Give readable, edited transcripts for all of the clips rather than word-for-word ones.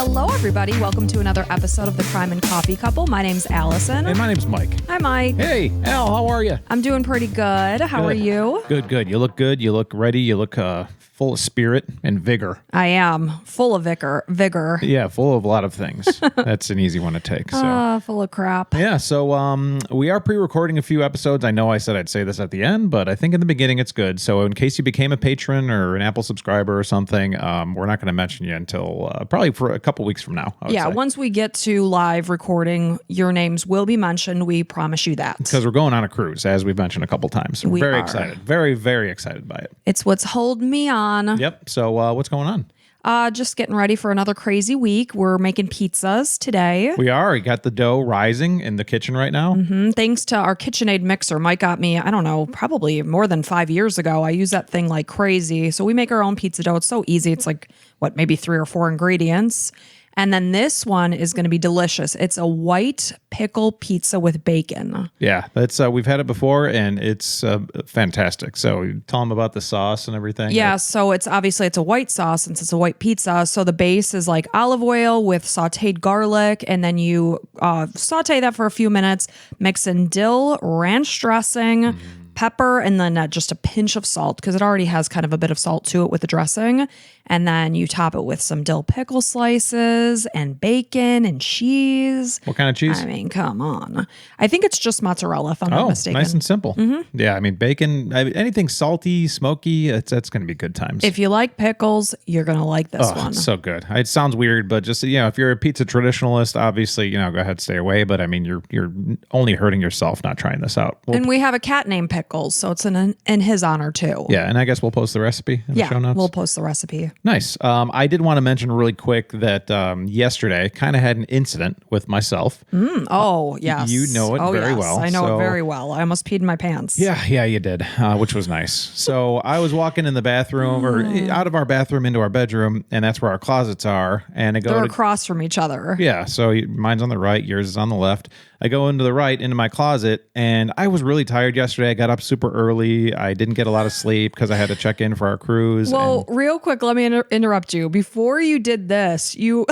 Hello, everybody. Welcome to another episode of the Crime and Coffee Couple. My name's Allison. Hey, my name's Mike. Hi, Mike. Hey, Al, how are you? I'm doing pretty good. How are you? Good. You look good. You look ready. You look full of spirit and vigor. I am full of vigor. Yeah, full of a lot of things. That's an easy one to take. So. Full of crap. Yeah, so we are pre-recording a few episodes. I know I said I'd say this at the end, but I think in the beginning it's good. So in case you became a patron or an Apple subscriber or something, we're not going to mention you until probably for a couple weeks from now. Yeah, once we get to live recording, your names will be mentioned. We promise you that. Because we're going on a cruise, as we've mentioned a couple times. We're very are. excited. Very, very excited by it. It's what's holding me on. Yep. So what's going on? Just getting ready for another crazy week. We're making pizzas today. We are. We got the dough rising in the kitchen right now. Mm-hmm. Thanks to our KitchenAid mixer. Mike got me, I don't know, probably more than 5 years ago. I use that thing like crazy. So we make our own pizza dough. It's so easy. It's like, maybe 3 or 4 ingredients. And then this one is going to be delicious. It's a white pickle pizza with bacon. Yeah, that's we've had it before, and it's fantastic. So tell them about the sauce and everything. Yeah, so it's a white sauce since it's a white pizza. So the base is like olive oil with sauteed garlic, and then you saute that for a few minutes, mix in dill, ranch dressing, pepper, and then just a pinch of salt because it already has kind of a bit of salt to it with the dressing. And then you top it with some dill pickle slices and bacon and cheese. What kind of cheese? I mean, come on. I think it's just mozzarella, if I'm not mistaken. Nice and simple. Mm-hmm. Yeah, I mean, bacon, anything salty, smoky, that's going to be good times. If you like pickles, you're going to like this one. It's so good. It sounds weird, but just, if you're a pizza traditionalist, obviously, go ahead, stay away. But I mean, you're only hurting yourself not trying this out. And we have a cat named Pickles, so it's in his honor, too. Yeah, and I guess we'll post the recipe in the show notes. We'll post the recipe. Nice. I did want to mention really quick that yesterday kind of had an incident with myself. Yes. You know it very well. I know it very well. I almost peed in my pants. Yeah, you did, which was nice. So I was walking in the bathroom or out of our bathroom into our bedroom, and that's where our closets are. And I go They're across from each other. Yeah, so mine's on the right, yours is on the left. I go into the right, into my closet, and I was really tired yesterday. I got up super early. I didn't get a lot of sleep because I had to check in for our cruise. Well, real quick, let me interrupt you. Before you did this, you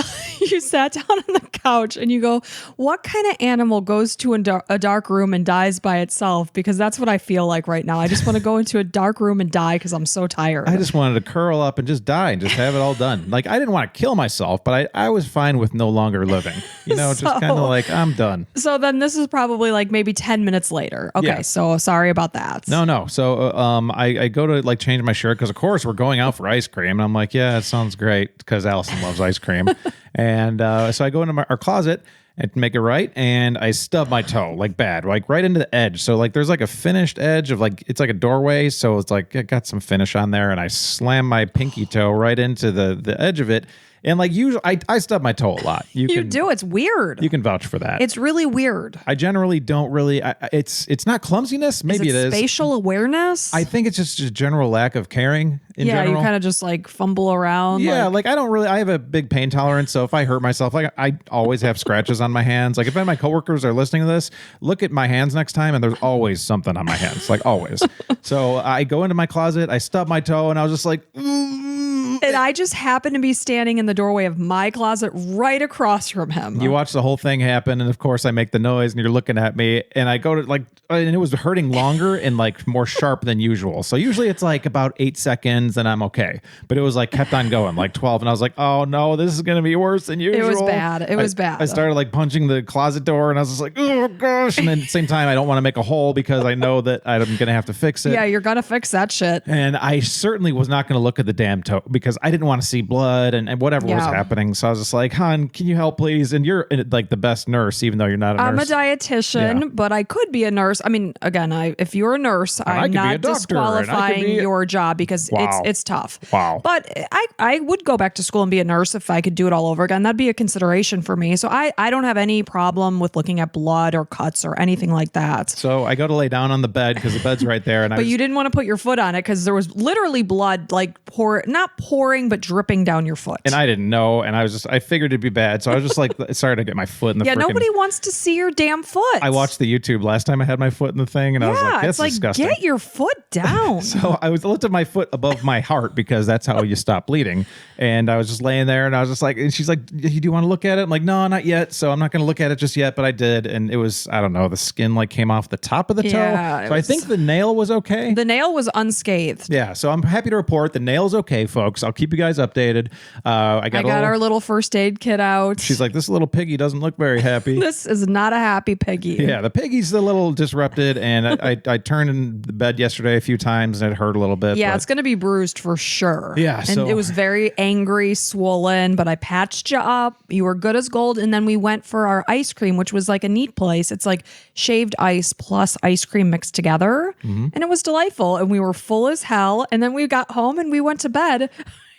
sat down on the couch and you go, what kind of animal goes to a dark room and dies by itself? Because that's what I feel like right now. I just want to go into a dark room and die because I'm so tired. I just wanted to curl up and just die and just have it all done. Like, I didn't want to kill myself, but I was fine with no longer living. Just kind of like, I'm done. So then this is probably like maybe 10 minutes later. Okay, yeah. So sorry about that. No. So I go to like change my shirt because, of course, we're going out for ice cream. And I'm like, yeah, it sounds great because Allison loves ice cream. And so I go into our closet and make it right, and I stub my toe like bad, like right into the edge. So like there's like a finished edge of like, it's like a doorway. So it's like, it got some finish on there, and I slam my pinky toe right into the edge of it. And like usually, I stub my toe a lot. You do. It's weird. You can vouch for that. It's really weird. I generally don't really. It's not clumsiness. Maybe it is spatial awareness. I think it's just a general lack of caring. In general. You kind of just like fumble around. Yeah, like I don't really. I have a big pain tolerance, so if I hurt myself, like I always have scratches on my hands. Like if any of my coworkers are listening to this, look at my hands next time, and there's always something on my hands, like always. So I go into my closet, I stub my toe, and I was just like. And I just happened to be standing in the doorway of my closet right across from him. You watch the whole thing happen, and of course I make the noise, and you're looking at me, and I go to like, and it was hurting longer and like more sharp than usual. So usually it's like about 8 seconds, and I'm okay. But it was like kept on going, like 12, and I was like, oh no, this is gonna be worse than usual. It was bad. It was bad. I started like punching the closet door, and I was just like, oh gosh. And then at the same time, I don't want to make a hole because I know that I'm gonna have to fix it. Yeah, you're gonna fix that shit. And I certainly was not gonna look at the damn toe because I didn't want to see blood and whatever was happening. So I was just like, hon, can you help please? And you're like the best nurse, even though you're not a nurse. I'm a dietitian, but I could be a nurse. I mean, again, if you're a nurse, I'm not disqualifying your job because it's tough. Wow. But I would go back to school and be a nurse if I could do it all over again. That'd be a consideration for me. So I don't have any problem with looking at blood or cuts or anything like that. So I go to lay down on the bed because the bed's right there. And But you didn't want to put your foot on it because there was literally blood like not pouring, but dripping down your foot. And I didn't know. And I figured it'd be bad. So I was just like, sorry to get my foot in the nobody wants to see your damn foot. I watched the YouTube last time I had my foot in the thing and I was like, that's disgusting. Get your foot down. So I lifted my foot above my heart because that's how you stop bleeding. And I was just laying there and I was just like, and she's like, do you want to look at it? I'm like, no, not yet. So I'm not going to look at it just yet, but I did. And it was, I don't know, the skin like came off the top of the toe. So I think the nail was okay. The nail was unscathed. Yeah. So I'm happy to report the nail's okay, folks. I'll keep you guys updated. I got our little first aid kit out. She's like, this little piggy doesn't look very happy. This is not a happy piggy. Yeah. The piggy's a little disrupted. And I turned in the bed yesterday a few times and it hurt a little bit. Yeah. It's going to be bruised for sure. Yeah. And it was very angry, swollen, but I patched you up. You were good as gold. And then we went for our ice cream, which was like a neat place. It's like shaved ice plus ice cream mixed together. And it was delightful. And we were full as hell. And then we got home and we went to bed.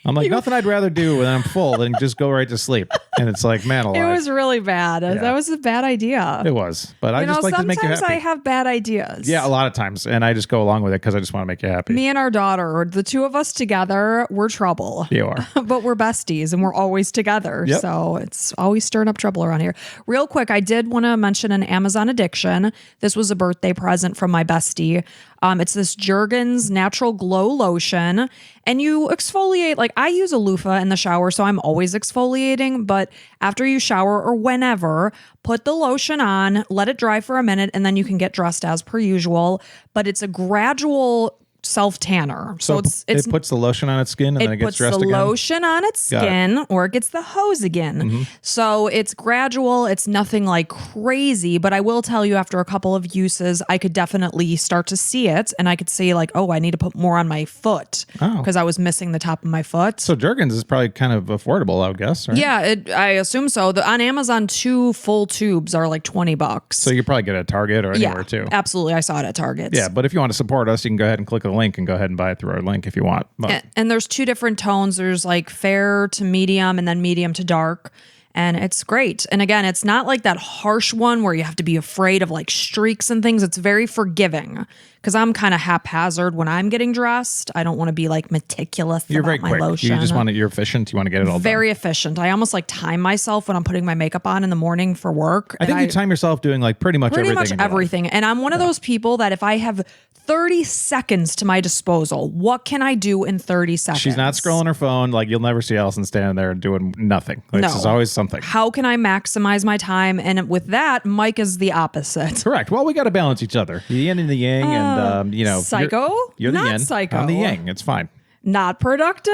I'm like, nothing I'd rather do when I'm full than just go right to sleep. And it's like, man alive. It was really bad. Yeah. That was a bad idea. It was. But I just like to make you happy. Sometimes I have bad ideas. Yeah, a lot of times. And I just go along with it because I just want to make you happy. Me and our daughter, the two of us together, we're trouble. You are. But we're besties and we're always together. Yep. So it's always stirring up trouble around here. Real quick, I did want to mention an Amazon addiction. This was a birthday present from my bestie. It's this Jergens Natural Glow Lotion. And you exfoliate, like I use a loofah in the shower, so I'm always exfoliating. But after you shower or whenever, put the lotion on, let it dry for a minute, and then you can get dressed as per usual. But it's a gradual self-tanner. So it puts the lotion on its skin and then it gets dressed again? It puts the lotion on its skin or it gets the hose again. So it's gradual. It's nothing like crazy, but I will tell you after a couple of uses, I could definitely start to see it and I could see like, oh, I need to put more on my foot because I was missing the top of my foot. So Jergens is probably kind of affordable, I would guess, right? Yeah, I assume so. On Amazon, 2 full tubes are like $20. So you probably get it at Target or anywhere too. Absolutely. I saw it at Target. Yeah, but if you want to support us, you can go ahead and click the link and go ahead and buy it through our link if you want. And there's 2 different tones. There's like fair to medium and then medium to dark. And it's great. And again, it's not like that harsh one where you have to be afraid of like streaks and things. It's very forgiving because I'm kind of haphazard when I'm getting dressed. I don't want to be like meticulous You're about very my quick. lotion. You just want it, you're efficient. You want to get it all very done. efficient. I almost like time myself when I'm putting my makeup on in the morning for work. I think you time yourself doing like pretty much everything. And I'm one of those people that if I have 30 seconds to my disposal, what can I do in 30 seconds? She's not scrolling her phone. Like you'll never see Allison standing there doing nothing. Like, no. There's always something. How can I maximize my time? And with that, Mike is the opposite. Correct. Well, we got to balance each other. The yin and the yang, and psycho. You're the not yin. Psycho. I'm the yang. It's fine. Not productive.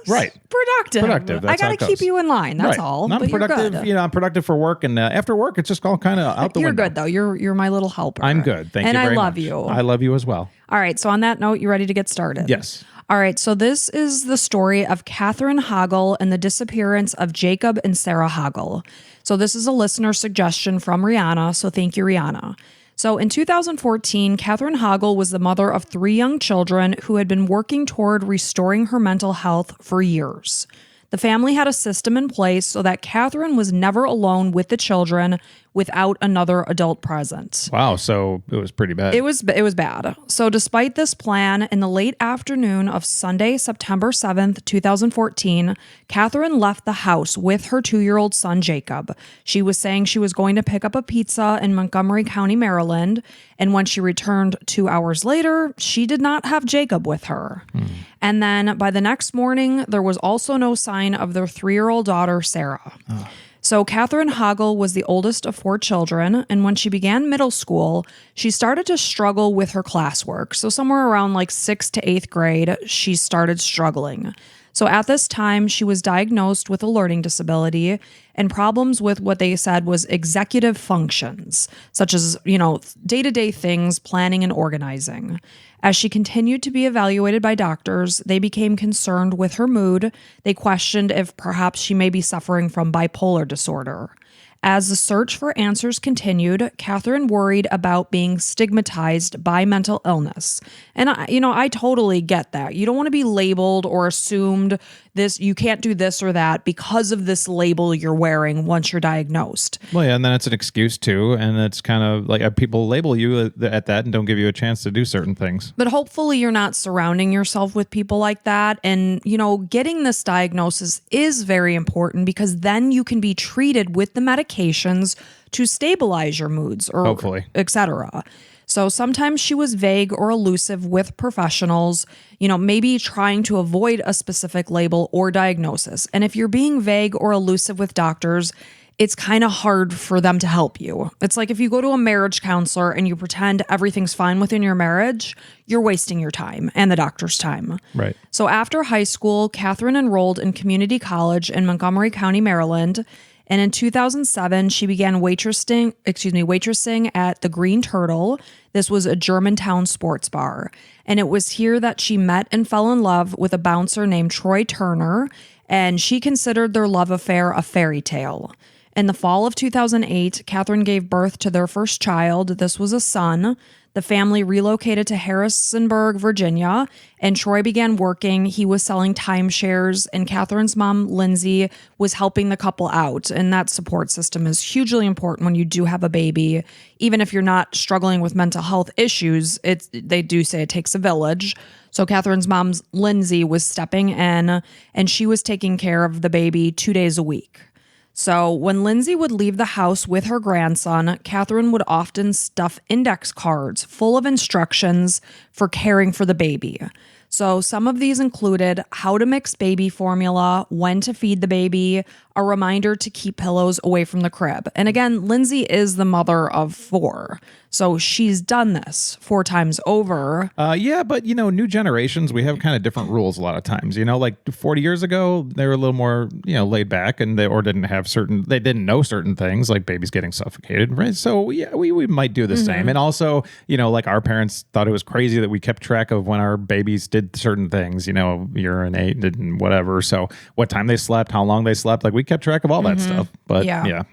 Right. Productive. I got to keep you in line. That's right. all. I'm but productive. You're good. I'm productive for work, and after work, it's just all kind of out the window. You're good though. You're my little helper. I'm good. Thank you very much. And I love you. I love you as well. All right. So on that note, you ready to get started? Yes. All right. So this is the story of Catherine Hoggle and the disappearance of Jacob and Sarah Hoggle. So this is a listener suggestion from Rihanna. So thank you, Rihanna. So in 2014, Catherine Hoggle was the mother of 3 young children who had been working toward restoring her mental health for years. The family had a system in place so that Catherine was never alone with the children without another adult present. Wow, so it was pretty bad. It was bad. So despite this plan, in the late afternoon of Sunday, September 7th, 2014, Catherine left the house with her 2-year-old son, Jacob. She was saying she was going to pick up a pizza in Montgomery County, Maryland, and when she returned 2 hours later, she did not have Jacob with her. And then by the next morning, there was also no sign of their 3-year-old daughter, Sarah. So Catherine Hoggle was the oldest of 4 children, and when she began middle school, she started to struggle with her classwork. So somewhere around like 6th to 8th grade, she started struggling. So at this time, she was diagnosed with a learning disability and problems with what they said was executive functions, such as, day-to-day things, planning and organizing. As she continued to be evaluated by doctors, they became concerned with her mood. They questioned if perhaps she may be suffering from bipolar disorder. As the search for answers continued, Catherine worried about being stigmatized by mental illness. And I totally get that. You don't want to be labeled or assumed this, you can't do this or that because of this label you're wearing once you're diagnosed. Well, yeah, and then it's an excuse too, and it's kind of like people label you at that and don't give you a chance to do certain things. But hopefully you're not surrounding yourself with people like that. And, getting this diagnosis is very important because then you can be treated with the medications to stabilize your moods or hopefully, etc. So sometimes she was vague or elusive with professionals, maybe trying to avoid a specific label or diagnosis. And if you're being vague or elusive with doctors, it's kind of hard for them to help you. It's like if you go to a marriage counselor and you pretend everything's fine within your marriage, you're wasting your time and the doctor's time. Right. So after high school, Catherine enrolled in community college in Montgomery County, Maryland. And in 2007, she began waitressing at the Green Turtle. This was a Germantown sports bar. And it was here that she met and fell in love with a bouncer named Troy Turner. And she considered their love affair a fairy tale. In the fall of 2008, Catherine gave birth to their first child. This was a son. The family relocated to Harrisonburg, Virginia, and Troy began working. He was selling timeshares, and Catherine's mom, Lindsay, was helping the couple out. And that support system is hugely important when you do have a baby. Even if you're not struggling with mental health issues, they do say it takes a village. So Catherine's mom, Lindsay, was stepping in, and she was taking care of the baby 2 days a week. So when Lindsay would leave the house with her grandson, Catherine would often stuff index cards full of instructions for caring for the baby. So some of these included how to mix baby formula, when to feed the baby, a reminder to keep pillows away from the crib. And again, Lindsay is the mother of 4. So she's done this 4 times over. Yeah, but new generations, we have kind of different rules a lot of times. Like 40 years ago, they were a little more, laid back and they didn't know certain things like babies getting suffocated, right? So yeah, we might do the same. And also, like our parents thought it was crazy that we kept track of when our babies did certain things, urinate and whatever. So what time they slept, how long they slept, like we kept track of all that stuff. But yeah.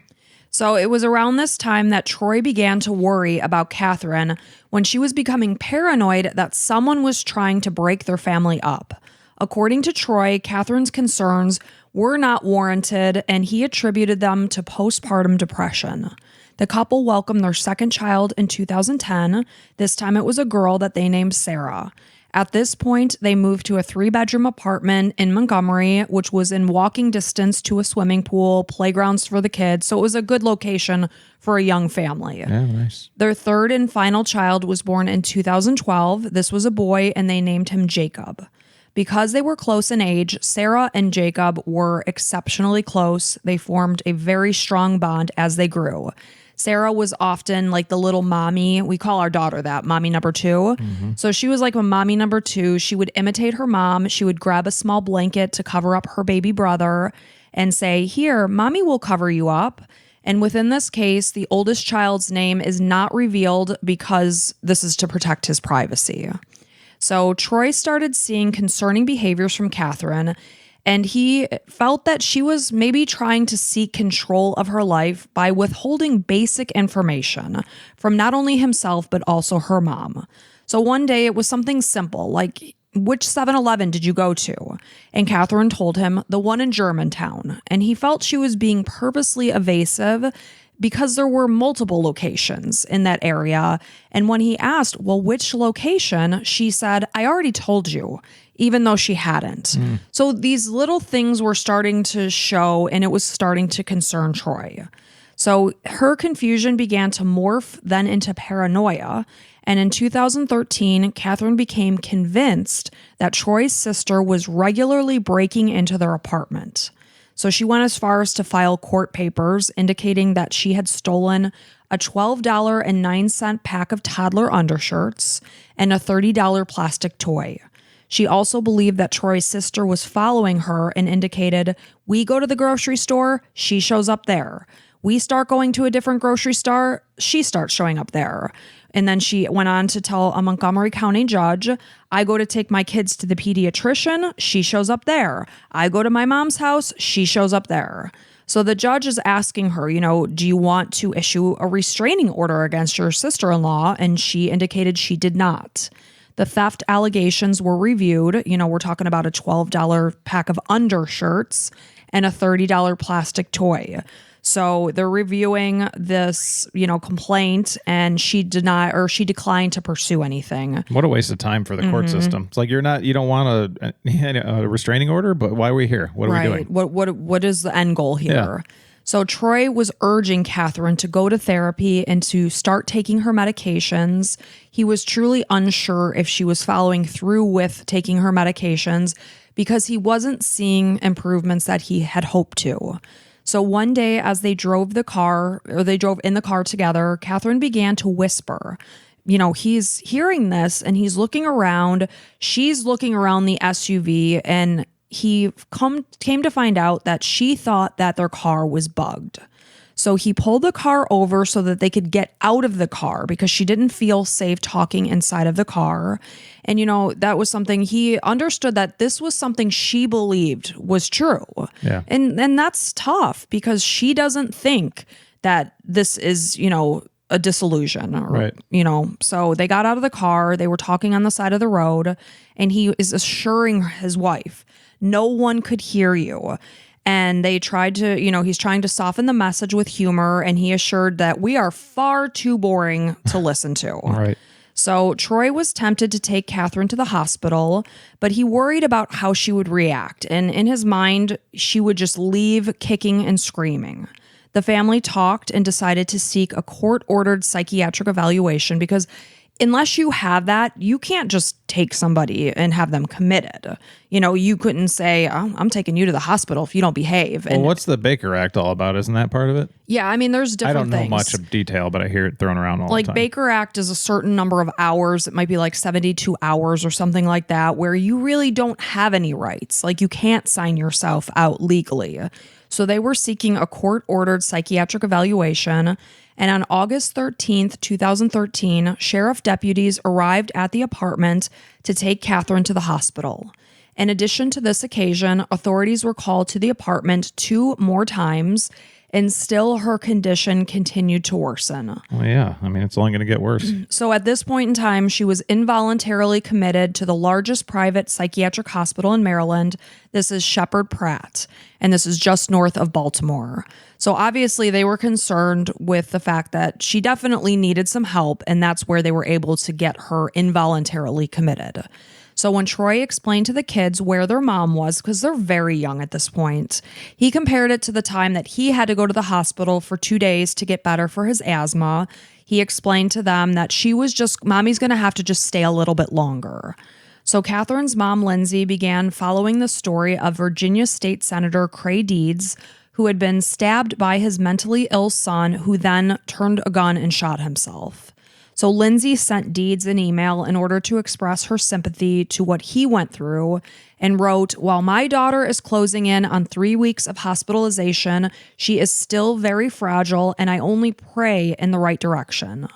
So it was around this time that Troy began to worry about Catherine when she was becoming paranoid that someone was trying to break their family up. According to Troy, Catherine's concerns were not warranted, and he attributed them to postpartum depression. The couple welcomed their second child in 2010. This time it was a girl that they named Sarah. At this point, they moved to a 3-bedroom apartment in Montgomery, which was in walking distance to a swimming pool, playgrounds for the kids. So it was a good location for a young family. Yeah, nice. Their third and final child was born in 2012. This was a boy, and they named him Jacob. Because they were close in age, Sarah and Jacob were exceptionally close. They formed a very strong bond as they grew. Sarah was often like the little mommy. We call our daughter that, mommy number 2. Mm-hmm. So she was like a mommy number 2. She would imitate her mom. She would grab a small blanket to cover up her baby brother and say, "Here, mommy will cover you up." And within this case, the oldest child's name is not revealed because this is to protect his privacy. So Troy started seeing concerning behaviors from Catherine, and he felt that she was maybe trying to seek control of her life by withholding basic information from not only himself, but also her mom. So one day it was something simple, like, which 7-Eleven did you go to? And Catherine told him, the one in Germantown. And he felt she was being purposely evasive because there were multiple locations in that area. And when he asked, well, which location? She said, I already told you, even though she hadn't. So these little things were starting to show, and it was starting to concern Troy. So her confusion began to morph then into paranoia. And in 2013, Catherine became convinced that Troy's sister was regularly breaking into their apartment. So she went as far as to file court papers indicating that she had stolen a $12.09 pack of toddler undershirts and a $30 plastic toy. She also believed that Troy's sister was following her and indicated, we go to the grocery store, she shows up there. We start going to a different grocery store, she starts showing up there. And then she went on to tell a Montgomery County judge, I go to take my kids to the pediatrician, she shows up there. I go to my mom's house, she shows up there. So the judge is asking her, do you want to issue a restraining order against your sister-in-law? And she indicated she did not. The theft allegations were reviewed. We're talking about a $12 pack of undershirts and a $30 plastic toy. So they're reviewing this, complaint, and she declined to pursue anything. What a waste of time for the court system. It's like you don't want a restraining order, but why are we here? What are we doing? What is the end goal here? Yeah. So Troy was urging Catherine to go to therapy and to start taking her medications. He was truly unsure if she was following through with taking her medications because he wasn't seeing improvements that he had hoped to. So one day as they drove in the car together, Catherine began to whisper. He's hearing this and he's looking around. She's looking around the SUV, and he came to find out that she thought that their car was bugged. So he pulled the car over so that they could get out of the car because she didn't feel safe talking inside of the car. And, that was something he understood, that this was something she believed was true. Yeah. And that's tough because she doesn't think that this is, a disillusion. Right. So they got out of the car. They were talking on the side of the road, and he is assuring his wife, no one could hear you. And they tried to, he's trying to soften the message with humor, and he assured that we are far too boring to listen to. Right. So Troy was tempted to take Catherine to the hospital, but he worried about how she would react. And in his mind, she would just leave kicking and screaming. The family talked and decided to seek a court-ordered psychiatric evaluation because unless you have that, you can't just take somebody and have them committed. You couldn't say, oh, I'm taking you to the hospital if you don't behave. Well, what's the Baker Act all about? Isn't that part of it? Yeah, I mean, there's different things. I don't know much of detail, but I hear it thrown around all the time. Like Baker Act is a certain number of hours. It might be like 72 hours or something like that, where you really don't have any rights. Like you can't sign yourself out legally. So they were seeking a court-ordered psychiatric evaluation. And on August 13th, 2013, sheriff deputies arrived at the apartment to take Catherine to the hospital. In addition to this occasion, authorities were called to the apartment 2 more times, and still her condition continued to worsen. Well, yeah. I mean, it's only going to get worse. So at this point in time, she was involuntarily committed to the largest private psychiatric hospital in Maryland. This is Shepherd Pratt, and this is just north of Baltimore. So obviously they were concerned with the fact that she definitely needed some help, and that's where they were able to get her involuntarily committed. So when Troy explained to the kids where their mom was, because they're very young at this point, he compared it to the time that he had to go to the hospital for 2 days to get better for his asthma. He explained to them that mommy's going to have to just stay a little bit longer. So Catherine's mom, Lindsay, began following the story of Virginia State Senator Cray Deeds, who had been stabbed by his mentally ill son, who then turned a gun and shot himself. So Lindsay sent Deeds an email in order to express her sympathy to what he went through and wrote, "While my daughter is closing in on 3 weeks of hospitalization, she is still very fragile, and I only pray in the right direction."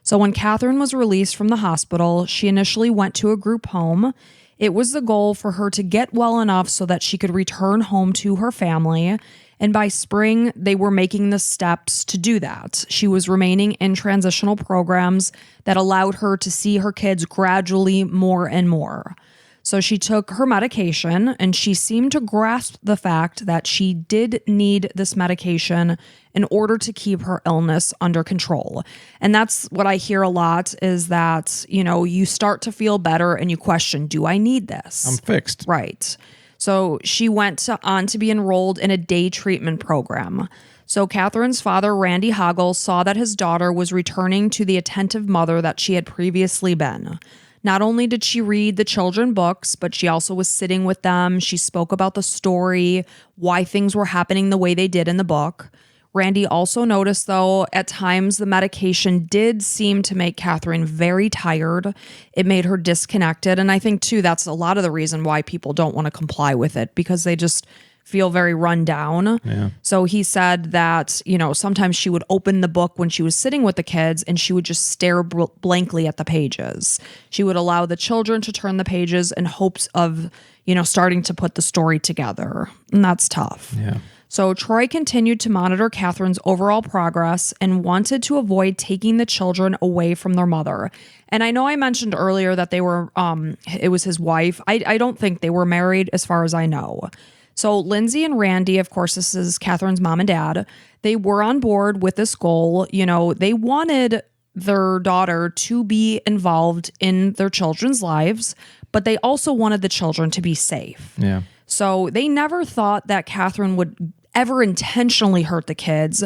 So when Catherine was released from the hospital, she initially went to a group home. It was the goal for her to get well enough so that she could return home to her family. And by spring, they were making the steps to do that. She was remaining in transitional programs that allowed her to see her kids gradually more and more. So she took her medication, and she seemed to grasp the fact that she did need this medication in order to keep her illness under control. And that's what I hear a lot, is that, you start to feel better and you question, do I need this? I'm fixed. Right. So she went on to be enrolled in a day treatment program. So Catherine's father, Randy Hoggle, saw that his daughter was returning to the attentive mother that she had previously been. Not only did she read the children books, but she also was sitting with them. She spoke about the story, why things were happening the way they did in the book. Randy also noticed, though, at times the medication did seem to make Catherine very tired. It made her disconnected. And I think, too, that's a lot of the reason why people don't want to comply with it, because they just feel very run down. Yeah. So he said that, sometimes she would open the book when she was sitting with the kids and she would just stare blankly at the pages. She would allow the children to turn the pages in hopes of, starting to put the story together. And that's tough. Yeah. So Troy continued to monitor Catherine's overall progress and wanted to avoid taking the children away from their mother. And I know I mentioned earlier that they were, it was his wife. I don't think they were married as far as I know. So Lindsay and Randy, of course, this is Catherine's mom and dad. They were on board with this goal. You know, they wanted their daughter to be involved in their children's lives, but they also wanted the children to be safe. Yeah. So they never thought that Catherine would ever intentionally hurt the kids,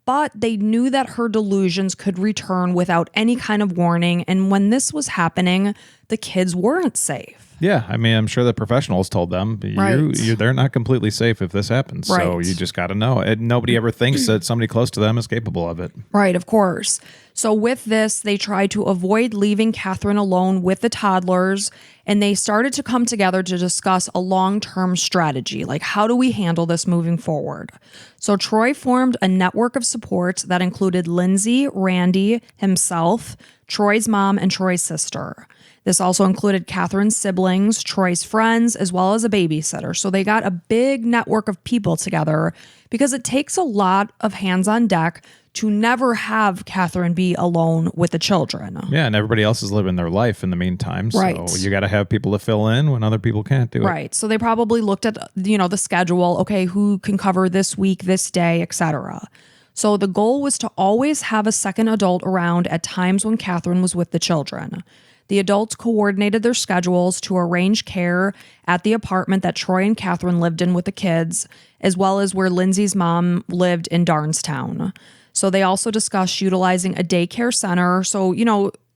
but they knew that her delusions could return without any kind of warning. And when this was happening, the kids weren't safe. Yeah, I mean, I'm sure the professionals told them, they're not completely safe if this happens. So Right. you just got to know. And nobody ever thinks that somebody close to them is capable of it. Right, of course. So with this, they tried to avoid leaving Catherine alone with the toddlers, and they started to come together to discuss a long-term strategy. Like, how do we handle this moving forward? So Troy formed a network of support that included Lindsay, Randy, himself, Troy's mom, and Troy's sister. This also included Catherine's siblings, Troy's friends, as well as a babysitter. So they got a big network of people together because it takes a lot of hands on deck to never have Catherine be alone with the children. Yeah, and everybody else is living their life in the meantime. Right. So you got to have people to fill in when other people can't do it. Right. So they probably looked at, the schedule. Okay, who can cover this week, this day, etc. So the goal was to always have a second adult around at times when Catherine was with the children. The adults coordinated their schedules to arrange care at the apartment that Troy and Catherine lived in with the kids, as well as where Lindsay's mom lived in Darnestown. So they also discussed utilizing a daycare center so,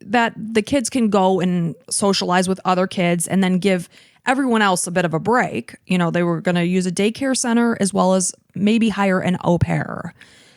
that the kids can go and socialize with other kids and then give everyone else a bit of a break. They were going to use a daycare center as well as maybe hire an au pair.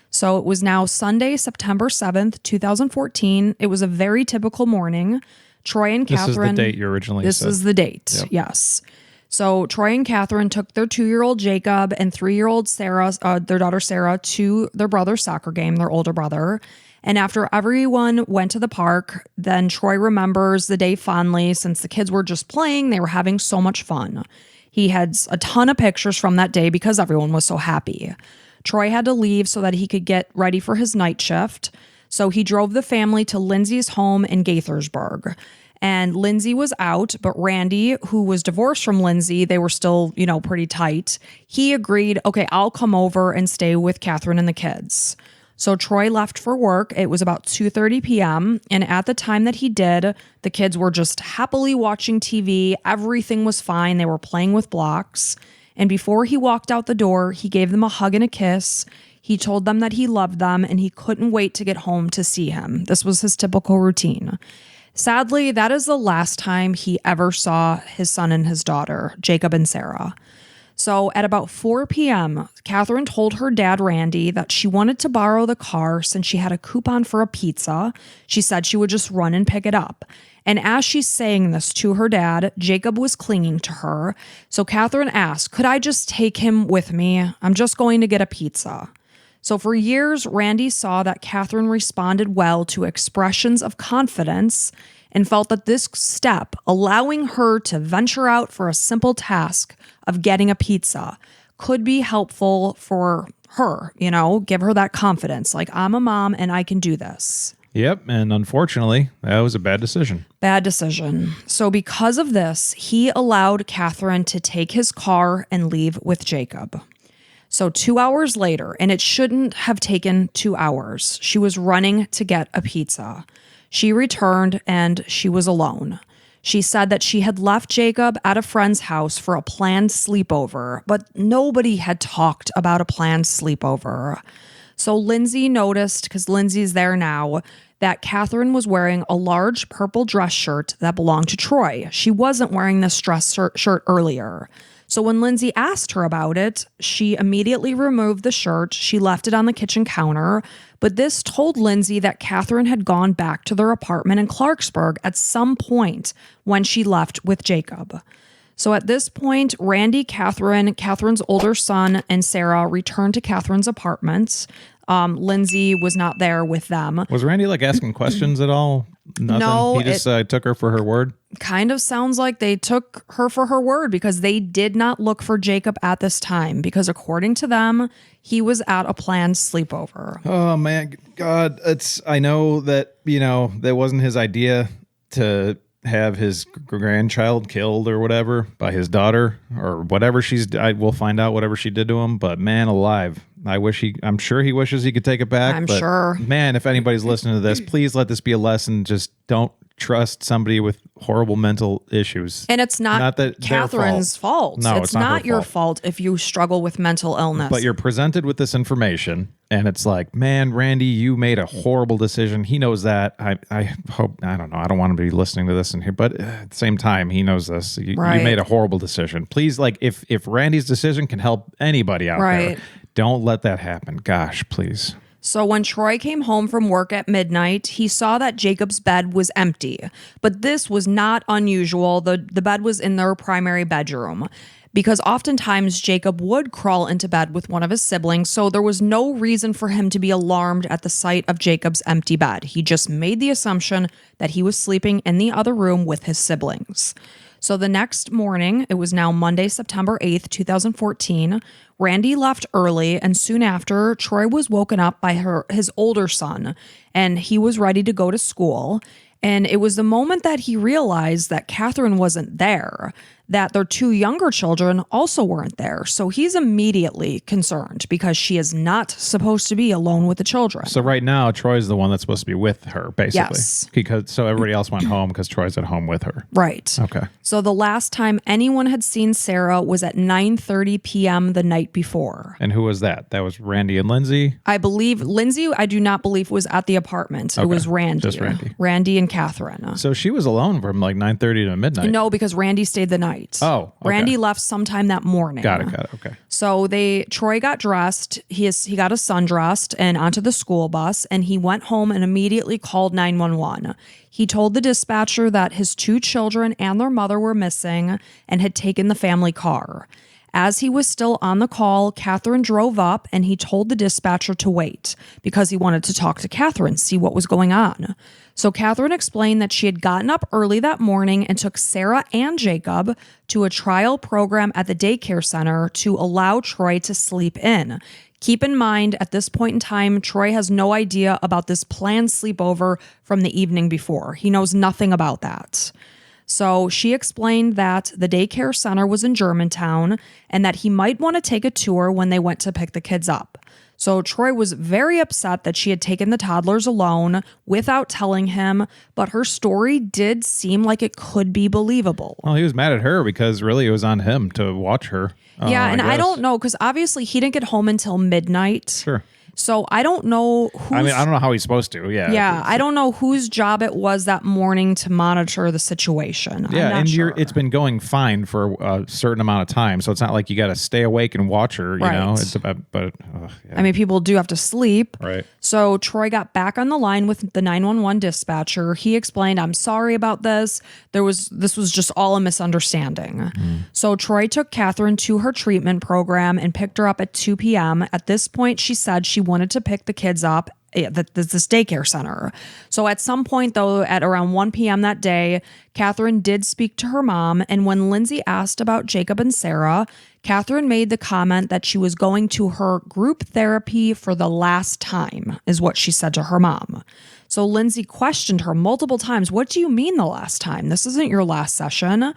So it was now Sunday, September 7th, 2014. It was a very typical morning. Troy and Catherine. This is the date you originally This said. is the date, Yep. yes. So Troy and Catherine took their 2-year-old Jacob and 3-year-old Sarah, their daughter Sarah, to their brother's soccer game, their older brother. And after everyone went to the park, then Troy remembers the day fondly since the kids were just playing. They were having so much fun. He had a ton of pictures from that day because everyone was so happy. Troy had to leave so that he could get ready for his night shift. So he drove the family to Lindsay's home in Gaithersburg. And Lindsay was out, but Randy, who was divorced from Lindsay, they were still, pretty tight. He agreed, okay, I'll come over and stay with Catherine and the kids. So Troy left for work. It was about 2:30 p.m. And at the time that he did, the kids were just happily watching TV. Everything was fine. They were playing with blocks. And before he walked out the door, he gave them a hug and a kiss. He told them that he loved them and he couldn't wait to get home to see him. This was his typical routine. Sadly, that is the last time he ever saw his son and his daughter, Jacob and Sarah. So at about 4 p.m., Catherine told her dad, Randy, that she wanted to borrow the car since she had a coupon for a pizza. She said she would just run and pick it up. And as she's saying this to her dad, Jacob was clinging to her. So Catherine asked, could I just take him with me? I'm just going to get a pizza. So for years, Randy saw that Catherine responded well to expressions of confidence and felt that this step, allowing her to venture out for a simple task of getting a pizza, could be helpful for her, give her that confidence. Like, I'm a mom and I can do this. Yep. And unfortunately, that was a bad decision. Bad decision. So because of this, he allowed Catherine to take his car and leave with Jacob. So 2 hours later, and it shouldn't have taken 2 hours, she was running to get a pizza. She returned and she was alone. She said that she had left Jacob at a friend's house for a planned sleepover, but nobody had talked about a planned sleepover. So Lindsay noticed, because Lindsay's there now, that Catherine was wearing a large purple dress shirt that belonged to Troy. She wasn't wearing this dress shirt earlier. So when Lindsay asked her about it, she immediately removed the shirt. She left it on the kitchen counter. But this told Lindsay that Catherine had gone back to their apartment in Clarksburg at some point when she left with Jacob. So at this point, Randy, Catherine, Catherine's older son, and Sarah returned to Catherine's apartment. Lindsay was not there with them. Was Randy asking questions at all? Nothing. No, He just took her for her word. Kind of sounds like they took her for her word because they did not look for Jacob at this time because according to them, he was at a planned sleepover. Oh man, God, I know that, that wasn't his idea to have his grandchild killed or whatever by his daughter or whatever we'll find out whatever she did to him, but man alive. I'm sure he wishes he could take it back. I'm but sure. Man, if anybody's listening to this, please let this be a lesson. Just don't trust somebody with horrible mental issues. And it's not Catherine's fault. No, it's not your fault if you struggle with mental illness. But you're presented with this information and it's like, man, Randy, you made a horrible decision. He knows that. I hope, I don't know. I don't want to be listening to this in here, but at the same time, he knows this. You made a horrible decision. Please, if Randy's decision can help anybody out there, don't let that happen. Gosh, please. So when Troy came home from work at midnight, he saw that Jacob's bed was empty. But this was not unusual. The bed was in their primary bedroom because oftentimes Jacob would crawl into bed with one of his siblings, so there was no reason for him to be alarmed at the sight of Jacob's empty bed. He just made the assumption that he was sleeping in the other room with his siblings. So the next morning, it was now Monday, September 8th, 2014, Randy left early, and soon after, Troy was woken up by his older son, and he was ready to go to school. And it was the moment that he realized that Catherine wasn't there, that their two younger children also weren't there. So he's immediately concerned because she is not supposed to be alone with the children. So right now, Troy's the one that's supposed to be with her, basically. Yes. So everybody else went home because Troy's at home with her. Right. Okay. So the last time anyone had seen Sarah was at 9:30 p.m. the night before. And who was that? That was Randy and Lindsay? I believe Lindsay, I do not believe was at the apartment. It was Randy. Just Randy. Randy and Catherine. So she was alone from like 9:30 to midnight. No, because Randy stayed the night. Oh, okay. Randy left sometime that morning. Got it. Okay. So Troy got dressed. He got his son dressed and onto the school bus, and he went home and immediately called 911. He told the dispatcher that his two children and their mother were missing and had taken the family car. As he was still on the call, Catherine drove up and he told the dispatcher to wait because he wanted to talk to Catherine, see what was going on. So Catherine explained that she had gotten up early that morning and took Sarah and Jacob to a trial program at the daycare center to allow Troy to sleep in. Keep in mind, at this point in time, Troy has no idea about this planned sleepover from the evening before. He knows nothing about that. So she explained that the daycare center was in Germantown and that he might want to take a tour when they went to pick the kids up. So Troy was very upset that she had taken the toddlers alone without telling him, but her story did seem like it could be believable. Well, he was mad at her because really it was on him to watch her. Yeah, and I don't know, because obviously he didn't get home until midnight. Sure. So I don't know I don't know how he's supposed to. Yeah. Yeah, I don't know whose job it was that morning to monitor the situation. Yeah, and it's been going fine for a certain amount of time, so it's not like you got to stay awake and watch her. You know, it's about, yeah. I mean, people do have to sleep. Right. So Troy got back on the line with the 911 dispatcher. He explained, "I'm sorry about this. This was just all a misunderstanding." So Troy took Catherine to her treatment program and picked her up at 2 p.m. At this point, she said she wanted to pick the kids up at this daycare center. So at some point, though, at around 1 p.m. that day, Catherine did speak to her mom. And when Lindsay asked about Jacob and Sarah, Catherine made the comment that she was going to her group therapy for the last time, is what she said to her mom. So Lindsay questioned her multiple times. "What do you mean the last time? This isn't your last session."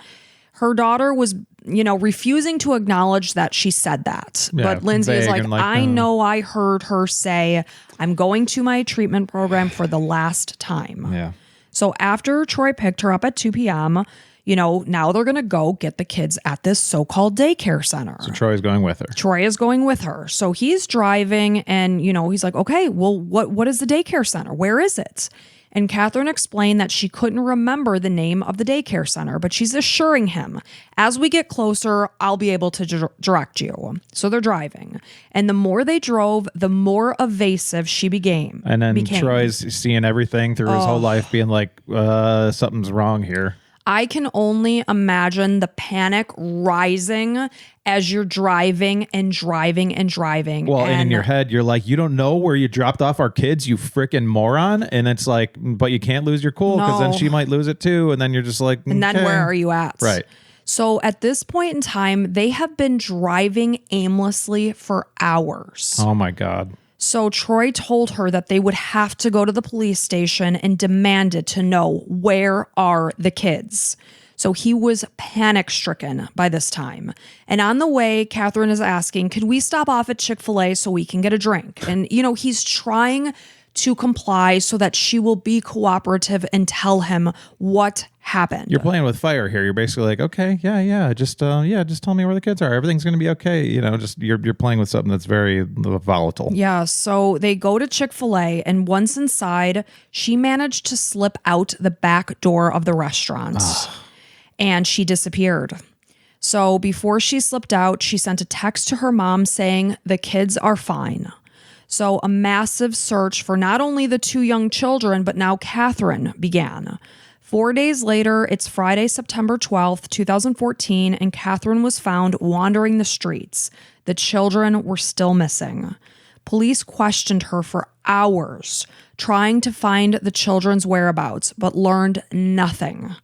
Her daughter was, refusing to acknowledge that she said that. Yeah, but Lindsay is like, I know I heard her say, "I'm going to my treatment program for the last time." Yeah. So after Troy picked her up at 2 p.m., now they're going to go get the kids at this so-called daycare center. So Troy's going with her. Troy is going with her. So he's driving and, he's like, "Okay, well, what is the daycare center? Where is it?" And Catherine explained that she couldn't remember the name of the daycare center, but she's assuring him, "As we get closer, I'll be able to direct you." So they're driving. And the more they drove, the more evasive she became. And then Troy's seeing everything through his whole life being like, something's wrong here. I can only imagine the panic rising as you're driving and driving and driving. Well, and in your head, you're like, you don't know where you dropped off our kids, you freaking moron. And it's like, but you can't lose your cool because then she might lose it too. And then you're just like, and then where are you at? Right. So at this point in time, they have been driving aimlessly for hours. Oh my God. So Troy told her that they would have to go to the police station and demanded to know, where are the kids? So he was panic stricken by this time. And on the way, Catherine is asking, could we stop off at Chick-fil-A so we can get a drink? And, he's trying to comply so that she will be cooperative and tell him what happened. You're playing with fire here. You're basically like, okay, yeah, just tell me where the kids are. Everything's going to be okay. Just you're playing with something that's very volatile. Yeah, so they go to Chick-fil-A, and once inside, she managed to slip out the back door of the restaurant, and she disappeared. So before she slipped out, she sent a text to her mom saying the kids are fine. So a massive search for not only the two young children, but now Catherine began. 4 days later, it's Friday, September 12th, 2014, and Catherine was found wandering the streets. The children were still missing. Police questioned her for hours, trying to find the children's whereabouts, but learned nothing.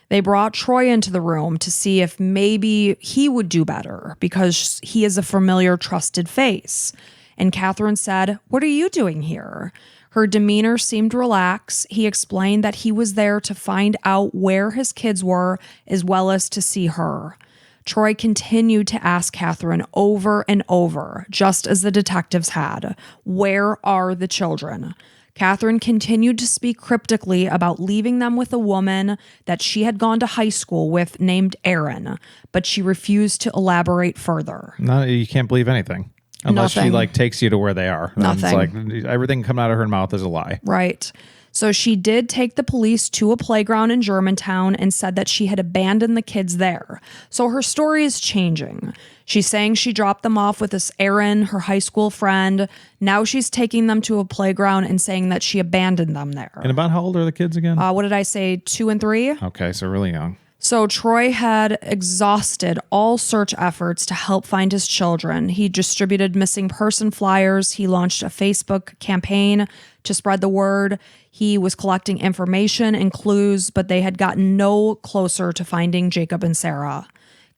They brought Troy into the room to see if maybe he would do better because he is a familiar, trusted face. And Catherine said, "What are you doing here?" Her demeanor seemed relaxed. He explained that he was there to find out where his kids were as well as to see her. Troy continued to ask Catherine over and over, just as the detectives had, where are the children? Catherine continued to speak cryptically about leaving them with a woman that she had gone to high school with named Erin, but she refused to elaborate further. No, you can't believe anything. Unless Nothing. she takes you to where they are. Nothing. It's like everything coming out of her mouth is a lie. Right. So she did take the police to a playground in Germantown and said that she had abandoned the kids there. So her story is changing. She's saying she dropped them off with this Erin, her high school friend. Now she's taking them to a playground and saying that she abandoned them there. And about how old are the kids again? What did I say? 2 and 3? Okay, so really young. So Troy had exhausted all search efforts to help find his children. He distributed missing person flyers. He launched a Facebook campaign to spread the word. He was collecting information and clues, but they had gotten no closer to finding Jacob and Sarah.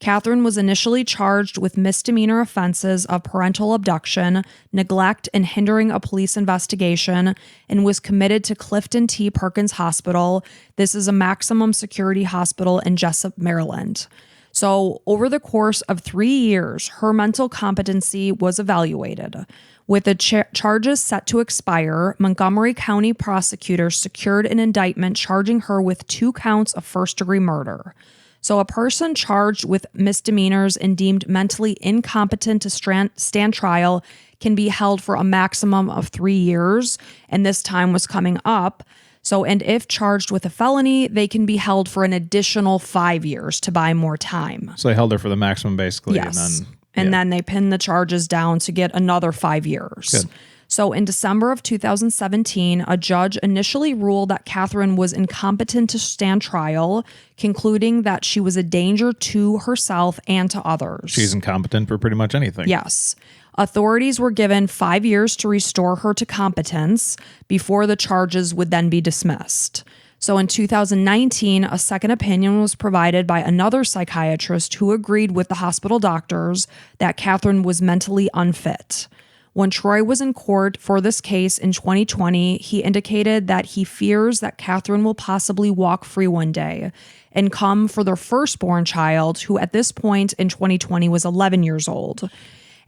Catherine was initially charged with misdemeanor offenses of parental abduction, neglect, and hindering a police investigation, and was committed to Clifton T. Perkins Hospital. This is a maximum security hospital in Jessup, Maryland. So over the course of 3 years, her mental competency was evaluated. With the charges set to expire, Montgomery County prosecutors secured an indictment charging her with 2 counts of first-degree murder. So a person charged with misdemeanors and deemed mentally incompetent to stand trial can be held for a maximum of 3 years, and this time was coming up. So, and if charged with a felony, they can be held for an additional 5 years to buy more time. So they held her for the maximum, basically. Yes. And then they pinned the charges down to get another 5 years. Good. So in December of 2017, a judge initially ruled that Catherine was incompetent to stand trial, concluding that she was a danger to herself and to others. She's incompetent for pretty much anything. Yes. Authorities were given 5 years to restore her to competence before the charges would then be dismissed. So in 2019, a second opinion was provided by another psychiatrist who agreed with the hospital doctors that Catherine was mentally unfit. When Troy was in court for this case in 2020, he indicated that he fears that Catherine will possibly walk free one day and come for their firstborn child, who at this point in 2020 was 11 years old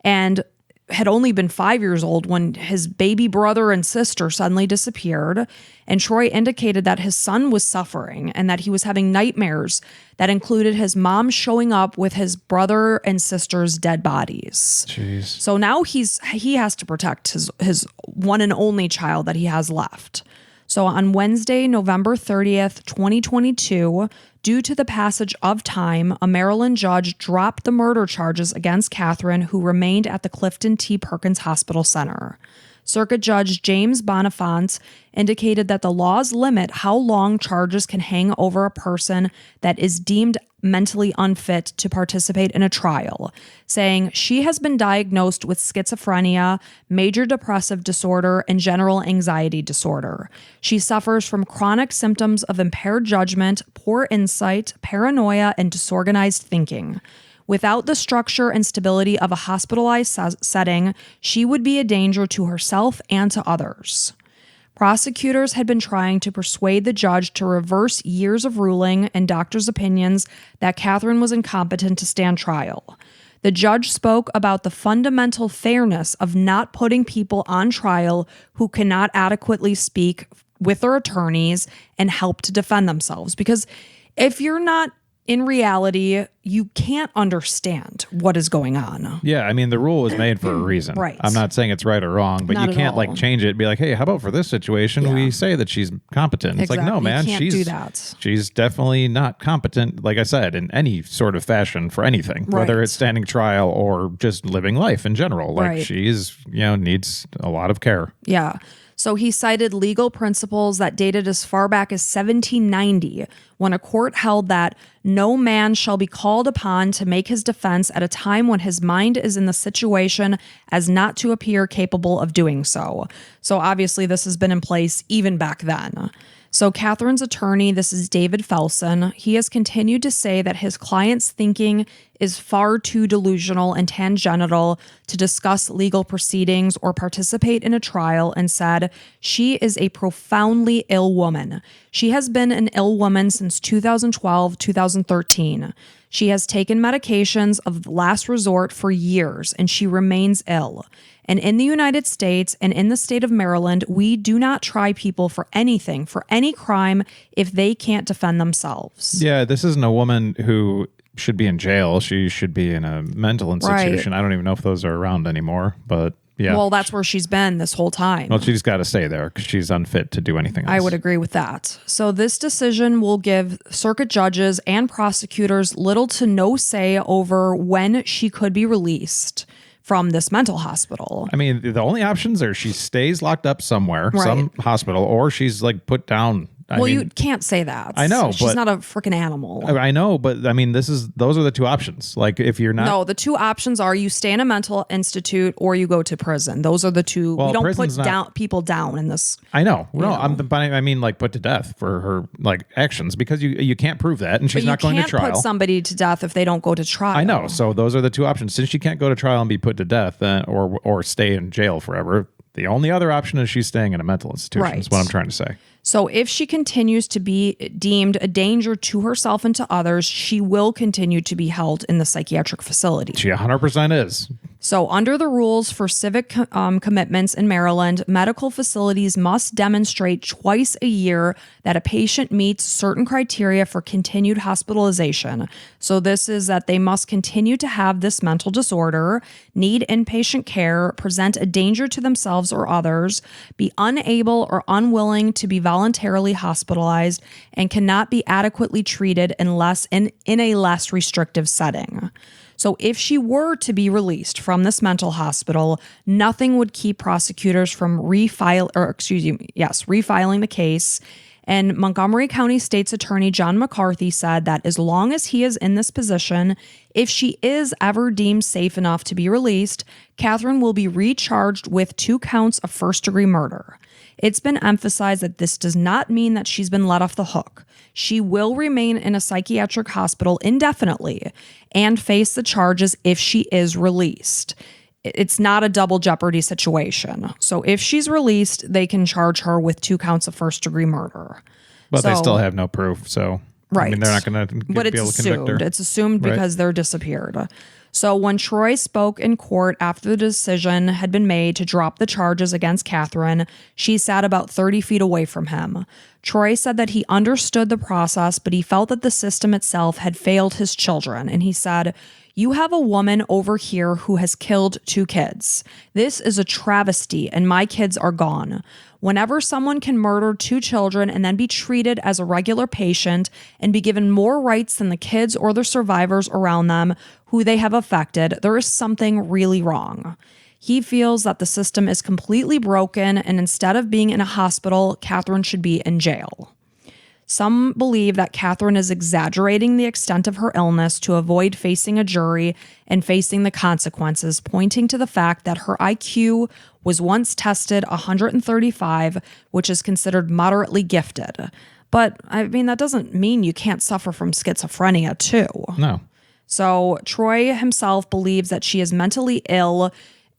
and had only been 5 years old when his baby brother and sister suddenly disappeared. And Troy indicated that his son was suffering and that he was having nightmares that included his mom showing up with his brother and sister's dead bodies. Jeez. So now he has to protect his one and only child that he has left. So on Wednesday, November 30th, 2022, due to the passage of time, a Maryland judge dropped the murder charges against Catherine, who remained at the Clifton T. Perkins Hospital Center. Circuit Judge James Bonifant indicated that the laws limit how long charges can hang over a person that is deemed mentally unfit to participate in a trial, saying she has been diagnosed with schizophrenia, major depressive disorder, and general anxiety disorder. She suffers from chronic symptoms of impaired judgment, poor insight, paranoia, and disorganized thinking. Without the structure and stability of a hospitalized setting, she would be a danger to herself and to others. Prosecutors had been trying to persuade the judge to reverse years of ruling and doctors' opinions that Catherine was incompetent to stand trial. The judge spoke about the fundamental fairness of not putting people on trial who cannot adequately speak with their attorneys and help to defend themselves. Because if you're not in reality, you can't understand what is going on. Yeah, I mean, the rule was made for a reason. Right. I'm not saying it's right or wrong, but Not you at can't all. like change it and be like, hey, how about for this situation, we say that she's competent. It's like, Exactly. no, You man, can't do that. she's definitely not competent, like I said, in any sort of fashion for anything, whether Right. it's standing trial or just living life in general. Like Right. she's, needs a lot of care. Yeah. So he cited legal principles that dated as far back as 1790, when a court held that no man shall be called upon to make his defense at a time when his mind is in the situation as not to appear capable of doing so. So obviously this has been in place even back then. So Catherine's attorney, this is David Felson, he has continued to say that his client's thinking is far too delusional and tangential to discuss legal proceedings or participate in a trial, and said she is a profoundly ill woman. She has been an ill woman since 2012, 2013. She has taken medications of last resort for years, and she remains ill. And in the United States and in the state of Maryland, we do not try people for anything, for any crime, if they can't defend themselves. Yeah, this isn't a woman who should be in jail. She should be in a mental institution. Right. I don't even know if those are around anymore, but yeah. Well, that's where she's been this whole time. Well, she's got to stay there because she's unfit to do anything else. I would agree with that. So this decision will give circuit judges and prosecutors little to no say over when she could be released from this mental hospital. I mean, the only options are she stays locked up somewhere, some hospital, or she's like put down. You can't say that. I know, she's but not a freaking animal. I know, but I mean, those are the two options. Like, if you're not, No, the two options are you stay in a mental institute or you go to prison. Those are the two. Well, we don't put prison's not- people down in this. I know. No, know. I mean, like put to death for her like actions because you can't prove that, and she's But not going you to can't trial. put somebody to death if they don't go to trial. I know. So those are the two options. Since she can't go to trial and be put to death, or stay in jail forever, the only other option is she's staying in a mental institution. Right. Is what I'm trying to say. So if she continues to be deemed a danger to herself and to others, she will continue to be held in the psychiatric facility. She 100% is. So under the rules for civic commitments in Maryland, medical facilities must demonstrate twice a year that a patient meets certain criteria for continued hospitalization. So this is that they must continue to have this mental disorder, need inpatient care, present a danger to themselves or others, be unable or unwilling to be voluntarily hospitalized, and cannot be adequately treated unless in a less restrictive setting. So if she were to be released from this mental hospital, nothing would keep prosecutors from refiling the case. And Montgomery County State's Attorney John McCarthy said that as long as he is in this position, if she is ever deemed safe enough to be released, Catherine will be recharged with 2 counts of first-degree murder. It's been emphasized that this does not mean that she's been let off the hook. She will remain in a psychiatric hospital indefinitely and face the charges if she is released. It's not a double jeopardy situation. So if she's released, they can charge her with 2 counts of first-degree murder. But they still have no proof, so I mean, they're not going to be able to convict her. It's assumed because they're disappeared. So when Troy spoke in court after the decision had been made to drop the charges against Catherine, she sat about 30 feet away from him. Troy said that he understood the process, but he felt that the system itself had failed his children. And he said, "You have a woman over here who has killed 2 kids. This is a travesty, and my kids are gone. Whenever someone can murder 2 children and then be treated as a regular patient and be given more rights than the kids or the survivors around them who they have affected, there is something really wrong." He feels that the system is completely broken, and instead of being in a hospital, Catherine should be in jail. Some believe that Catherine is exaggerating the extent of her illness to avoid facing a jury and facing the consequences, pointing to the fact that her IQ was once tested 135, which is considered moderately gifted. But, I mean, that doesn't mean you can't suffer from schizophrenia, too. No. So Troy himself believes that she is mentally ill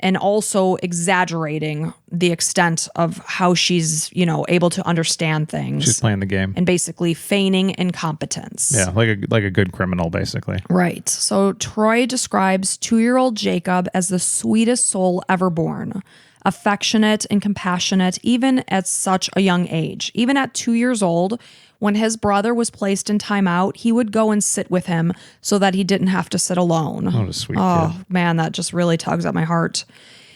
and also exaggerating the extent of how she's, able to understand things. She's playing the game. And basically feigning incompetence. Yeah, like a good criminal, basically. Right. So Troy describes 2-year-old Jacob as the sweetest soul ever born. Affectionate and compassionate, even at such a young age. Even at 2 years old, when his brother was placed in timeout, he would go and sit with him so that he didn't have to sit alone. What a sweet kid. Man, that just really tugs at my heart.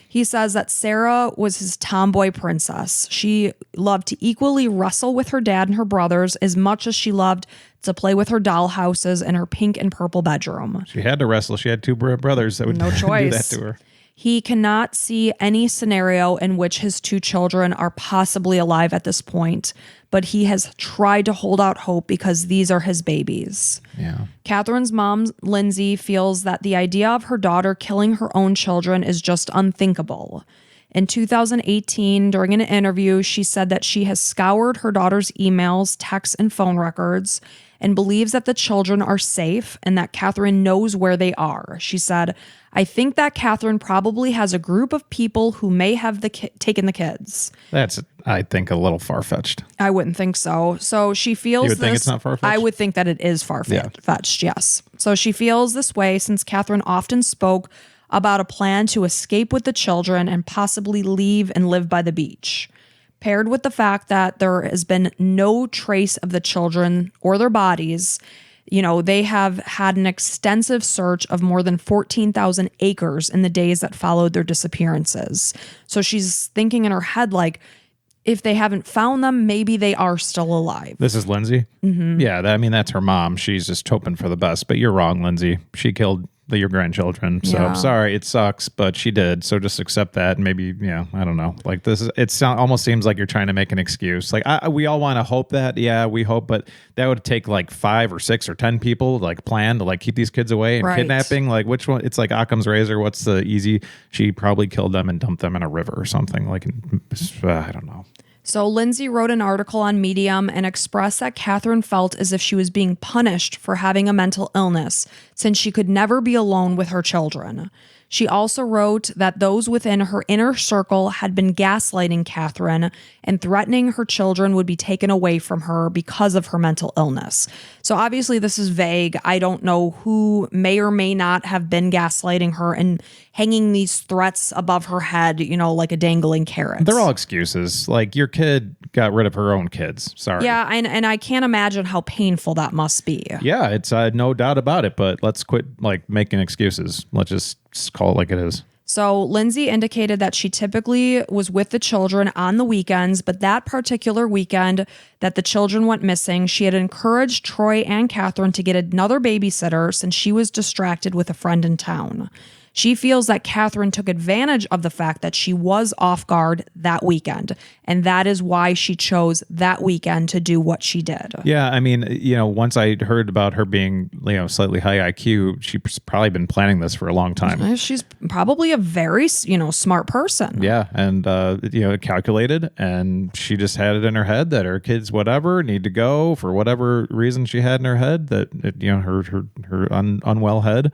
He says that Sarah was his tomboy princess. She loved to equally wrestle with her dad and her brothers as much as she loved to play with her dollhouses in her pink and purple bedroom. She had to wrestle. She had 2 brothers that would No do choice. that to her. He cannot see any scenario in which his 2 children are possibly alive at this point, but he has tried to hold out hope because these are his babies. Yeah. Catherine's mom, Lindsay, feels that the idea of her daughter killing her own children is just unthinkable. In 2018, during an interview, she said that she has scoured her daughter's emails, texts, and phone records and believes that the children are safe and that Catherine knows where they are. She said, I think that Catherine probably has a group of people who may have taken the kids. That's, I think, a little far-fetched. I wouldn't think so. So she feels You would think it's not far-fetched? I would think that it is far-fetched, yes. So she feels this way since Catherine often spoke about a plan to escape with the children and possibly leave and live by the beach. Paired with the fact that there has been no trace of the children or their bodies, they have had an extensive search of more than 14,000 acres in the days that followed their disappearances. So she's thinking in her head, like, if they haven't found them, maybe they are still alive. This is Lindsay? Mm-hmm. Yeah, that's her mom. She's just hoping for the best. But you're wrong, Lindsay. She killed your grandchildren. So Yeah. sorry, it sucks, but she did. So just accept that. And maybe, I don't know. Like almost seems like you're trying to make an excuse. Like we all want to hope that. Yeah, we hope, but that would take like 5 or 6 or 10 people like plan to like keep these kids away and Right. kidnapping. Like which one? It's like Occam's razor. What's the easy? She probably killed them and dumped them in a river or something. Like, I don't know. So Lindsay wrote an article on Medium and expressed that Catherine felt as if she was being punished for having a mental illness since she could never be alone with her children. She also wrote that those within her inner circle had been gaslighting Catherine and threatening her children would be taken away from her because of her mental illness. So obviously this is vague. I don't know who may or may not have been gaslighting her and hanging these threats above her head, like a dangling carrot. They're all excuses. Like your kid got rid of her own kids. Sorry. Yeah, and I can't imagine how painful that must be. Yeah, it's no doubt about it, but let's quit like making excuses. Let's just call it like it is. So Lindsay indicated that she typically was with the children on the weekends, but that particular weekend that the children went missing, she had encouraged Troy and Catherine to get another babysitter since she was distracted with a friend in town. She feels that Catherine took advantage of the fact that she was off guard that weekend, and that is why she chose that weekend to do what she did. Yeah, I mean, once I heard about her being, slightly high IQ, she's probably been planning this for a long time. She's probably a very, smart person. Yeah, and calculated, and she just had it in her head that her kids, whatever, need to go for whatever reason she had in her head, that her unwell head.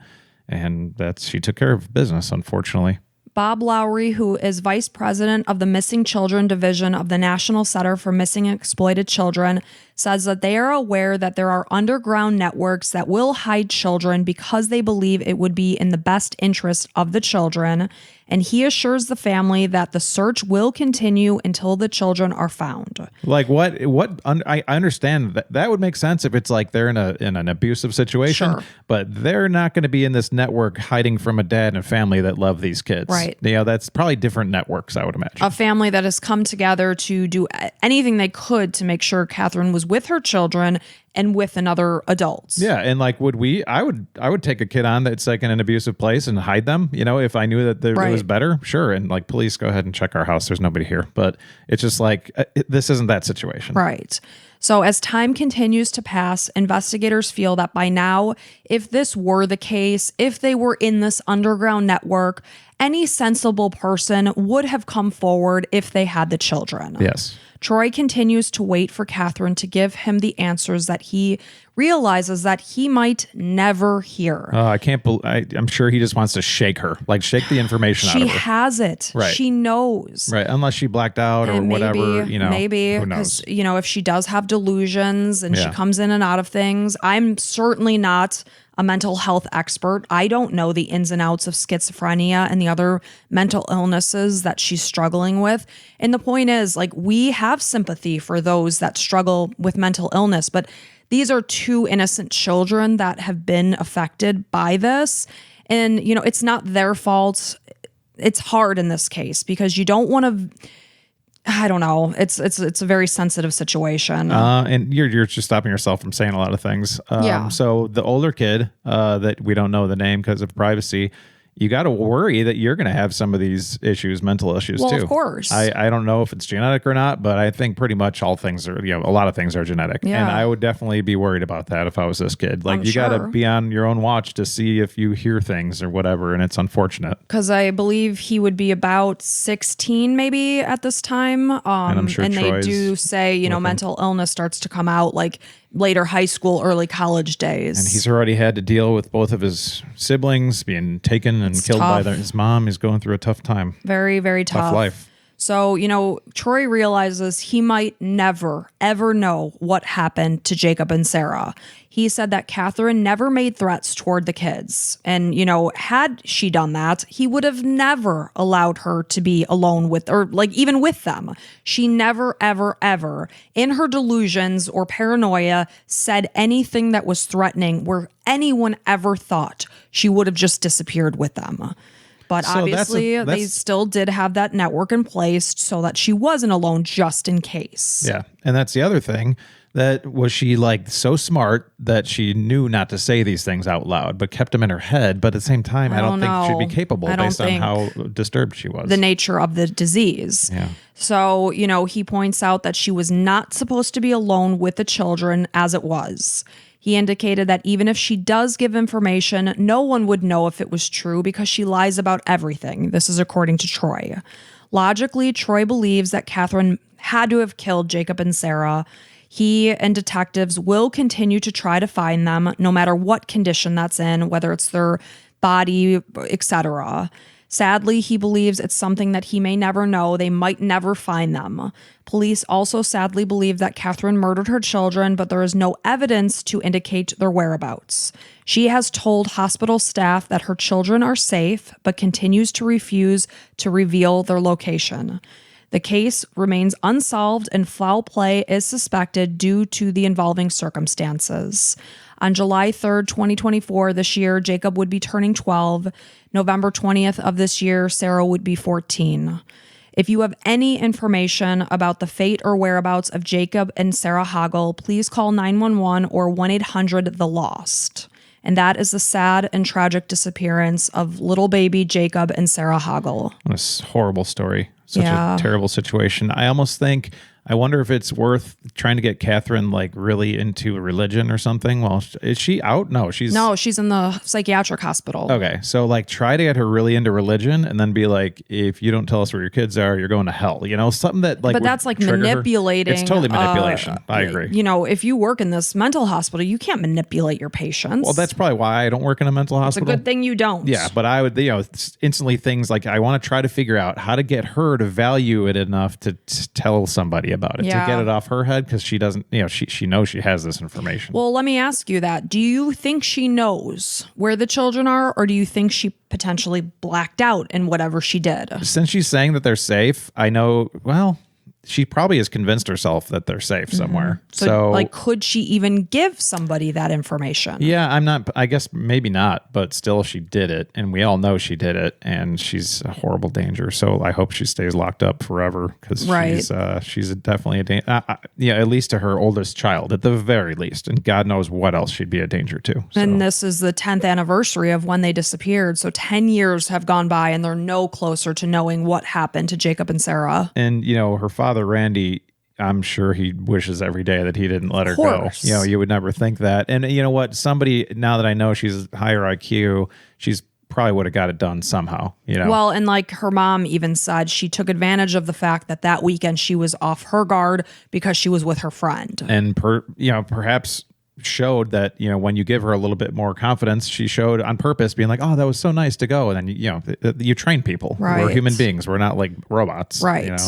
And she took care of business, unfortunately. Bob Lowry, who is vice president of the Missing Children Division of the National Center for Missing and Exploited Children, says that they are aware that there are underground networks that will hide children because they believe it would be in the best interest of the children. And he assures the family that the search will continue until the children are found. Like I understand that would make sense if it's like they're in an abusive situation, Sure. But they're not going to be in this network hiding from a dad and a family that love these kids. Right. That's probably different networks, I would imagine. A family that has come together to do anything they could to make sure Catherine was with her children and with another adult. Yeah, and like, I would take a kid on that's like in an abusive place and hide them. If I knew that it was better, sure. And like, police, go ahead and check our house. There's nobody here. But it's just like, this isn't that situation. Right. So as time continues to pass, investigators feel that by now, if this were the case, if they were in this underground network, any sensible person would have come forward if they had the children. Yes. Troy continues to wait for Catherine to give him the answers that he realizes that he might never hear. I can't believe. I'm sure he just wants to shake her, like shake the information out of her. She has it. Right. She knows. Right. Unless she blacked out or whatever, Maybe. Who knows? Because, if she does have delusions and she comes in and out of things, I'm certainly not a mental health expert. I don't know the ins and outs of schizophrenia and the other mental illnesses that she's struggling with. And the point is, like, we have sympathy for those that struggle with mental illness, but these are two innocent children that have been affected by this. And, it's not their fault. It's hard in this case because you don't want to, I don't know. It's a very sensitive situation. And you're just stopping yourself from saying a lot of things. So the older kid, that we don't know the name because of privacy, you got to worry that you're going to have some of these issues, mental issues too. Well, of course. I don't know if it's genetic or not, but I think pretty much all things are, a lot of things are genetic. Yeah. And I would definitely be worried about that if I was this kid. Like, got to be on your own watch to see if you hear things or whatever. And it's unfortunate. Because I believe he would be about 16 maybe at this time. And I'm sure and they do say, mental illness starts to come out like later high school, early college days. And he's already had to deal with both of his siblings being taken and killed by his mom. He's going through a tough time. Very, very tough life. So, Troy realizes he might never, ever know what happened to Jacob and Sarah. He said that Catherine never made threats toward the kids. And, had she done that, he would have never allowed her to be alone with, or like even with them. She never, ever, ever, in her delusions or paranoia, said anything that was threatening where anyone ever thought she would have just disappeared with them. But obviously, they still did have that network in place so that she wasn't alone just in case. Yeah. And that's the other thing. That was she like so smart that she knew not to say these things out loud, but kept them in her head. But at the same time, I don't think she'd be capable based on how disturbed she was. The nature of the disease. Yeah. So, he points out that she was not supposed to be alone with the children as it was. He indicated that even if she does give information, no one would know if it was true because she lies about everything. This is according to Troy. Logically, Troy believes that Catherine had to have killed Jacob and Sarah. He and detectives will continue to try to find them, no matter what condition that's in, whether it's their body, etc. Sadly, he believes it's something that he may never know. They might never find them. Police also sadly believe that Catherine murdered her children, but there is no evidence to indicate their whereabouts. She has told hospital staff that her children are safe, but continues to refuse to reveal their location. The case remains unsolved and foul play is suspected due to the involving circumstances. On July 3rd, 2024, this year, Jacob would be turning 12. November 20th of this year, Sarah would be 14. If you have any information about the fate or whereabouts of Jacob and Sarah Hoggle, please call 911 or 1-800-THE-LOST. And that is the sad and tragic disappearance of little baby Jacob and Sarah Hoggle. What a horrible story. Such a terrible situation. I wonder if it's worth trying to get Catherine like really into religion or something. Well, is she out? No, she's in the psychiatric hospital. Okay. So like try to get her really into religion and then be like, if you don't tell us where your kids are, you're going to hell, something that like, but that's like manipulating. It's totally manipulation. I agree. If you work in this mental hospital, you can't manipulate your patients. Well, that's probably why I don't work in a mental hospital. It's a good thing you don't. Yeah. But I would, instantly things like I want to try to figure out how to get her to value it enough to tell somebody about it, to get it off her head, because she doesn't, she knows she has this information. Well, let me ask you that. Do you think she knows where the children are, or do you think she potentially blacked out in whatever she did? Since she's saying that they're safe, I know, well, she probably has convinced herself that they're safe somewhere. So, like, could she even give somebody that information? Yeah, I guess maybe not, but still she did it. And we all know she did it. And she's a horrible danger. So I hope she stays locked up forever because she's definitely a danger. Yeah, at least to her oldest child, at the very least. And God knows what else she'd be a danger to. So. And this is the 10th anniversary of when they disappeared. So 10 years have gone by and they're no closer to knowing what happened to Jacob and Sarah. And, her father, Randy, I'm sure he wishes every day that he didn't let her go. You would never think that. And you know what? Somebody, now that I know she's higher IQ, she's probably would have got it done somehow, Well, and like her mom even said, she took advantage of the fact that weekend she was off her guard because she was with her friend. And perhaps showed that, when you give her a little bit more confidence, she showed on purpose being like, oh, that was so nice to go. And then, you train people. Right. We're human beings. We're not like robots. Right.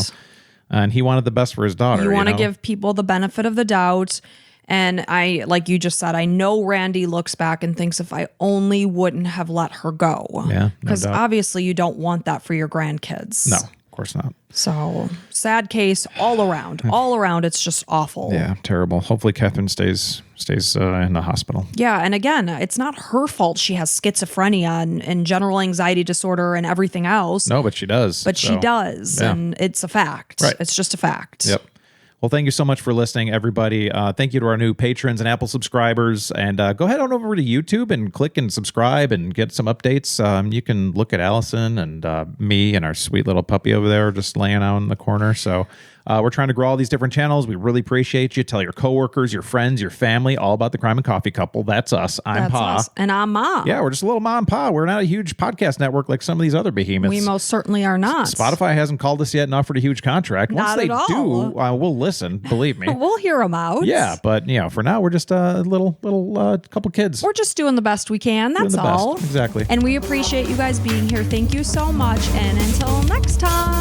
And he wanted the best for his daughter. You want to give people the benefit of the doubt. And I, like you just said, I know Randy looks back and thinks if I only wouldn't have let her go. Yeah. Because obviously you don't want that for your grandkids. No, of course not. So sad case all around. All around, it's just awful. Yeah, terrible. Hopefully Catherine stays in the hospital. Yeah, and again, it's not her fault she has schizophrenia and general anxiety disorder and everything else. No, but she does. She does, and it's a fact. Right. It's just a fact. Yep. Well, thank you so much for listening, everybody. Thank you to our new patrons and Apple subscribers. And go ahead on over to YouTube and click and subscribe and get some updates. You can look at Allison and me and our sweet little puppy over there just laying out in the corner. So we're trying to grow all these different channels. We really appreciate you. Tell your coworkers, your friends, your family all about the Crime and Coffee Couple. That's us. I'm Pa. And I'm Ma. Yeah, we're just a little Ma and Pa. We're not a huge podcast network like some of these other behemoths. We most certainly are not. Spotify hasn't called us yet and offered a huge contract. Once Not they at all. do, we'll listen. Believe me. We'll hear them out. Yeah, but for now we're just a little couple kids. We're just doing the best we can. That's all. Exactly. And we appreciate you guys being here. Thank you so much. And until next time.